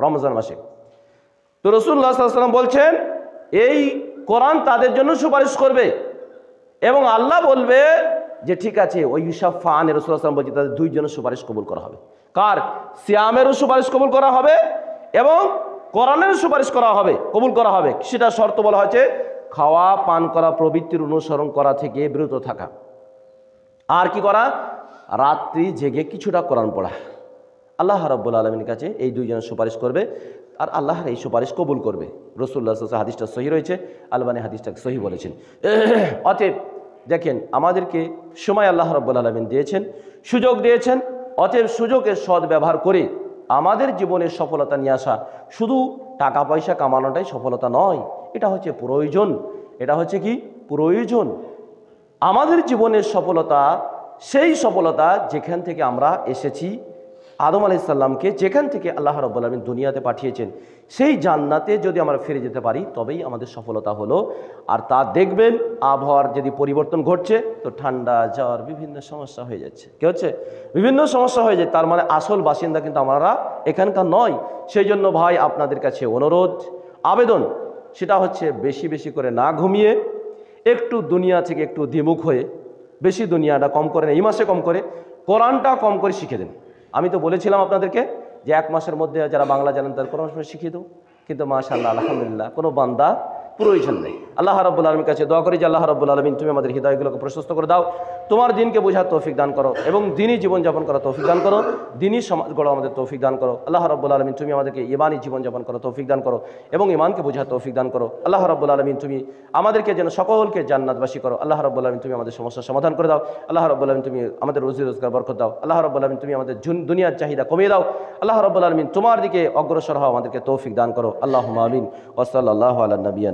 রমজান মাসে। তো রাসূলুল্লাহ সাল্লাল্লাহু আলাইহি সাল্লাম বলছেন এই কোরআন তাদের জন্য সুপারিশ করবে এবং আল্লাহ বলবে যে ঠিক আছে ওই ইউসাফান রাসূলুল্লাহ সাল্লাল্লাহু আলাইহি ওয়াসাল্লাম বলছে তাদের দুইজনের সুপারিশ কবুল করা হবে। কার? সিয়ামেরও সুপারিশ কবুল করা হবে এবং কোরআনেরও সুপারিশ করা হবে, কবুল করা হবে। সেটা শর্ত বলা হয়েছে খাওয়া পান করা প্রবৃত্তির অনুসরণ করা থেকে বিরত থাকা। আর কি করা? রাত্রি জেগে কিছুটা কোরআন পড়া। আল্লাহ রাব্বুল আলামিনের কাছে এই দুইজনের সুপারিশ করবে আর আল্লাহ এই সুপারিশ কবুল করবে। রাসূলুল্লাহ সাল্লাল্লাহু আলাইহি ওয়াসাল্লাম হাদিসটা সহিহ রয়েছে, আলবানী হাদিসটাকে সহিহ বলেছেন। অতএব দেখেন আমাদেরকে সময় আল্লাহ রাব্বুল আলামিন দিয়েছেন, সুযোগ দিয়েছেন। অতএব সুযোগের সৎ ব্যবহার করে আমাদের জীবনের সফলতা নিয়ে আসা। শুধু টাকা পয়সা কামানোটাই সফলতা নয়, এটা হচ্ছে প্রয়োজন। এটা হচ্ছে কি? প্রয়োজন। আমাদের জীবনের সফলতা সেই সফলতা যেখান থেকে আমরা এসেছি, আদম আলাইহিস সালামকে যেখান থেকে আল্লাহ রাব্বুল আলামিন দুনিয়াতে পাঠিয়েছেন সেই জান্নাতে যদি আমরা ফিরে যেতে পারি তবেই আমাদের সফলতা হলো। আর তা দেখবেন আবহাওয়ার যদি পরিবর্তন ঘটছে তো ঠান্ডা জ্বর বিভিন্ন সমস্যা হয়ে যাচ্ছে। কি হচ্ছে? বিভিন্ন সমস্যা হয়ে যায়। তার মানে আসল বাসিন্দা কিন্তু আমরা এখানকার নয়। সেই জন্য ভাই আপনাদের কাছে অনুরোধ, আবেদন, সেটা হচ্ছে বেশি বেশি করে না ঘুমিয়ে একটু দুনিয়া থেকে একটু দ্বিমুখ হয়ে, বেশি দুনিয়াটা কম করে, এই মাসে কম করে কোরআনটা কম করে শিখে দেন। আমি তো বলেছিলাম আপনাদেরকে যে 1 মাসের মধ্যে যারা বাংলা জানেন তার কোরআন শিখিয়ে দেবো, কিন্তু মাশাআল্লাহ আলহামদুলিল্লাহ কোনো বান্দা প্রয়োজন নেই। আল্লাহ রাব্বুল আলামিনের কাছে দোয়া করি যে আল্লাহ রাব্বুল আলামিন তুমি আমাদের হৃদয়গুলোকে প্রশস্ত করে দাও, তোমার দিনকে বোঝার তৌফিক দান করো এবং দিনী জীবনযাপন করার তৌফিক দান করো, দিনী সমাজ গড়ো আমাদের তৌফিক দান করো। আল্লাহ রাব্বুল আলামিন তুমি আমাদেরকে ঈমানী জীবনযাপন করার তৌফিক দান করো এবং ঈমানকে বোঝার তৌফিক দান করো। আল্লাহ রাব্বুল আলামিন তুমি আমাদেরকে যেন সকলকে জান্নাতবাসী করো। আল্লাহ রাব্বুল আলামিন তুমি আমাদের সমস্যার সমাধান করে দাও। আল্লাহ রাব্বুল আলামিন তুমি আমাদের রুজি রোজগার বরকত দাও। আল্লাহ রাব্বুল আলামিন তুমি আমাদের দুনিয়ার চাহিদা কমিয়ে দাও। আল্লাহ রাব্বুল আলামিন তোমার দিকে অগ্রসর হও, আমাদেরকে তৌফিক দান করো। আল্লাহুম্মা আমিন ওয়া সাল্লাল্লাহু আলা নাবিয়িনা।